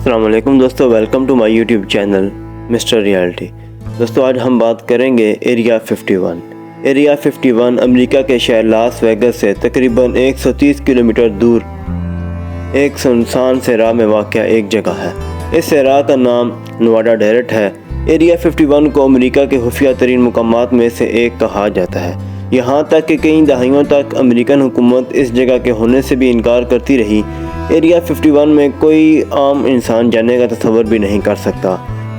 अस्सलाम वालेकुम दोस्तों, welcome to my YouTube channel mister reality. दोस्तों आज हम बात करेंगे एरिया 51। एरिया 51 अमेरिका के शहर लास वेगस से तकरीबन 130 किलोमीटर दूर एक सुनसान सहरा में वाक़या एक जगह है। इस सहरा का नाम नवाडा डेजर्ट है। एरिया 51 को अमेरिका के खुफिया तरीन मुकामात में से एक कहा जाता है। यहाँ तक कि कई दहाइयों तक अमेरिकन हुकूमत इस जगह के होने से भी इनकार करती रही। एरिया 51 में कोई आम इंसान जाने का तसव्वुर भी नहीं कर सकता।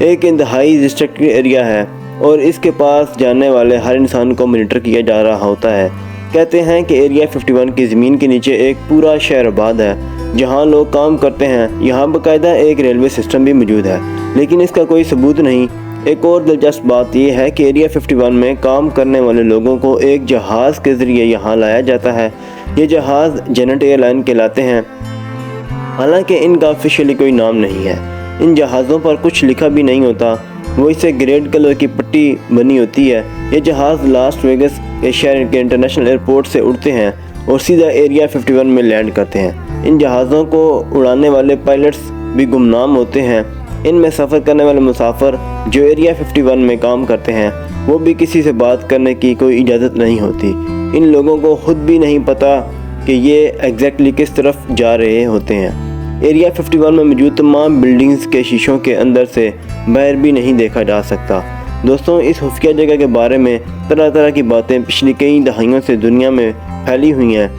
एक इंतहाई रिस्ट्रिक्टेड एरिया है और इसके पास जाने वाले हर इंसान को मॉनिटर किया जा रहा होता है। कहते हैं कि एरिया 51 की ज़मीन के नीचे एक पूरा शहर आबाद है जहां लोग काम करते हैं। यहां बाकायदा एक रेलवे सिस्टम भी मौजूद है, लेकिन इसका कोई सबूत नहीं। एक और दिलचस्प बात यह है कि एरिया 51 में काम करने वाले लोगों को एक जहाज़ के ज़रिए यहाँ लाया जाता है। ये जहाज़ जेनेट एयरलाइन कहलाते हैं, हालांकि इनका ऑफिशियली कोई नाम नहीं है। इन जहाज़ों पर कुछ लिखा भी नहीं होता, वो इससे ग्रेड कलर की पट्टी बनी होती है। ये जहाज़ लास वेगस के शहर के इंटरनेशनल एयरपोर्ट से उड़ते हैं और सीधा एरिया 51 में लैंड करते हैं। इन जहाज़ों को उड़ाने वाले पायलट्स भी गुमनाम होते हैं। इनमें सफ़र करने वाले मुसाफिर जो एरिया 51 में काम करते हैं वो भी किसी से बात करने की कोई इजाज़त नहीं होती। इन लोगों को खुद भी नहीं पता कि ये एग्जैक्टली किस तरफ जा रहे होते हैं। एरिया 51 में मौजूद तमाम बिल्डिंग्स के शीशों के अंदर से बाहर भी नहीं देखा जा सकता। दोस्तों, इस खुफिया जगह के बारे में तरह तरह की बातें पिछली कई दहाइयों से दुनिया में फैली हुई हैं,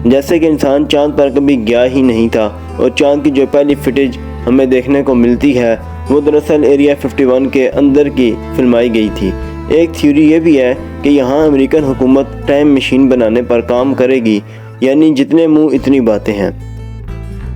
जैसे कि इंसान चाँद पर कभी गया ही नहीं था और चाँद की जो पहली फुटेज हमें देखने को मिलती है वो दरअसल एरिया 51 के अंदर की फिल्माई गई थी। एक थ्योरी ये भी है कि यहाँ अमेरिकन हुकूमत टाइम मशीन बनाने पर काम करेगी, यानी जितने मुंह इतनी बातें हैं।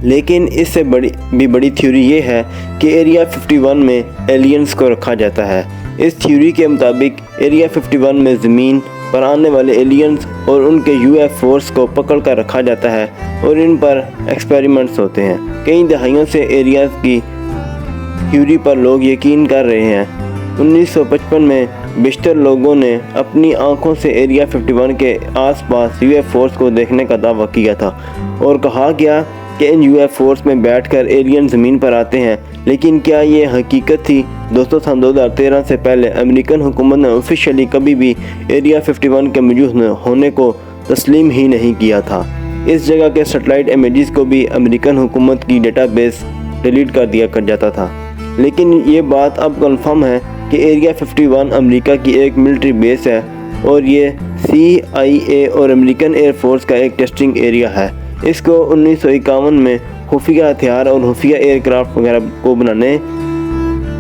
लेकिन इससे बड़ी थ्योरी ये है कि एरिया 51 में एलियंस को रखा जाता है। इस थ्योरी के मुताबिक एरिया 51 में ज़मीन पर आने वाले एलियंस और उनके UFOs को पकड़ कर रखा जाता है और इन पर एक्सपेरिमेंट्स होते हैं। कई दहाइयों से एरिया की थ्योरी पर लोग यकीन कर रहे हैं। 1955 में बेशतर लोगों ने अपनी आंखों से एरिया 51 के आसपास UFOs को देखने का दावा किया था और कहा गया कि इन UFOs में बैठकर एलियन ज़मीन पर आते हैं। लेकिन क्या ये हकीकत थी? दोस्तों, सन 2013 से पहले अमेरिकन हुकूमत ने ऑफिशियली कभी भी एरिया 51 के मौजूद होने को तस्लीम ही नहीं किया था। इस जगह के सैटेलाइट इमेजेस को भी अमेरिकन हुकूमत की डेटाबेस डिलीट कर दिया जाता था। लेकिन ये बात अब कन्फर्म है कि एरिया 51 अमेरिका की एक मिलिट्री बेस है और ये CIA और अमेरिकन एयरफोर्स का एक टेस्टिंग एरिया है। इसको 1951 में खुफिया हथियार और खुफिया एयरक्राफ्ट वगैरह को बनाने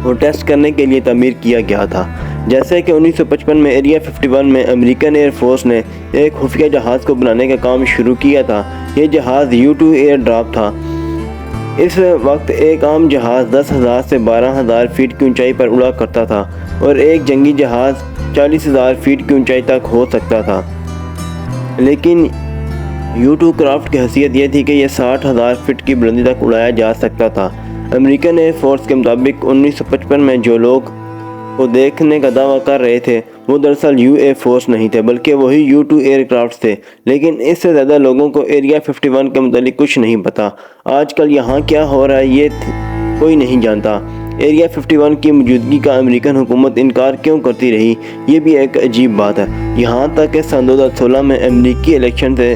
और टेस्ट करने के लिए तामीर किया गया था। जैसे कि 1955 में एरिया 51 में अमेरिकन एयरफोर्स ने एक खुफिया जहाज़ को बनाने का काम शुरू किया था। ये जहाज़ U-2 एयर ड्रॉप था। इस वक्त एक आम जहाज़ 10,000 से 12,000 फीट की ऊंचाई पर उड़ा करता था और एक जंगी जहाज़ 40,000 फीट की ऊंचाई तक हो सकता था। लेकिन U-2 क्राफ्ट की हैसियत यह थी कि यह 60,000 फीट की बुलंदी तक उड़ाया जा सकता था। अमेरिकन एयरफोर्स के मुताबिक 1955 में जो लोग को देखने का दावा कर रहे थे वो दरअसल UFOs नहीं थे, बल्कि वही U-2 एयरक्राफ्ट थे। लेकिन इससे ज़्यादा लोगों को एरिया 51 के मुतालिक कुछ नहीं पता। आजकल यहाँ क्या हो रहा है ये कोई नहीं जानता। एरिया 51 की मौजूदगी का अमेरिकन हुकूमत इनकार क्यों करती रही, ये भी एक अजीब बात है। यहाँ तक कि सन 2016 में अमेरिकी इलेक्शन से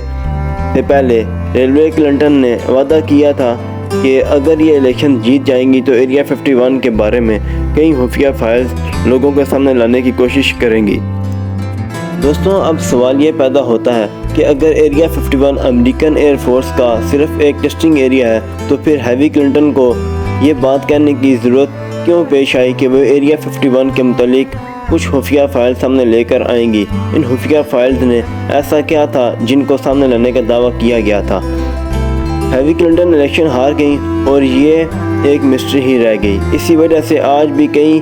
पहले हिलेरी क्लिंटन ने वादा किया था कि अगर ये इलेक्शन जीत जाएंगी तो एरिया 51 के बारे में कई खुफिया फाइल्स लोगों के सामने लाने की कोशिश करेंगी। दोस्तों, अब सवाल ये पैदा होता है कि अगर एरिया 51 अमेरिकन एयरफोर्स का सिर्फ एक टेस्टिंग एरिया है तो फिर हिलेरी क्लिंटन को ये बात कहने की ज़रूरत क्यों पेश आई कि वो एरिया 51 के मुतालिक कुछ खुफिया फाइल सामने लेकर आएंगी। इन खुफिया फाइल्स ने ऐसा क्या था जिनको सामने लाने का दावा किया गया था। हिलेरी क्लिंटन इलेक्शन हार गई और ये एक मिस्ट्री ही रह गई। इसी वजह से आज भी कई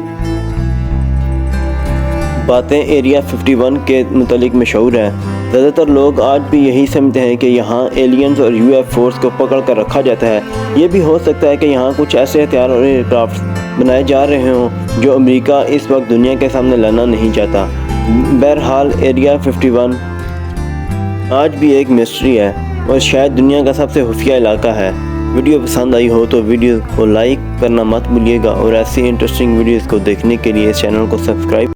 बातें एरिया 51 के मुतालिक मशहूर हैं। ज़्यादातर लोग आज भी यही समझते हैं कि यहाँ एलियंस और UFOs को पकड़ कर रखा जाता है। ये भी हो सकता है कि यहाँ कुछ ऐसे हथियार और एयरक्राफ्ट बनाए जा रहे हों जो अमेरिका इस वक्त दुनिया के सामने लाना नहीं चाहता। बहरहाल एरिया 51 आज भी एक मिस्ट्री है और शायद दुनिया का सबसे खुफिया इलाका है। ویڈیو پسند آئی ہو تو ویڈیو کو لائک کرنا مت بھولیے گا اور ایسی انٹرسٹنگ ویڈیوز کو دیکھنے کے لیے اس چینل کو سبسکرائب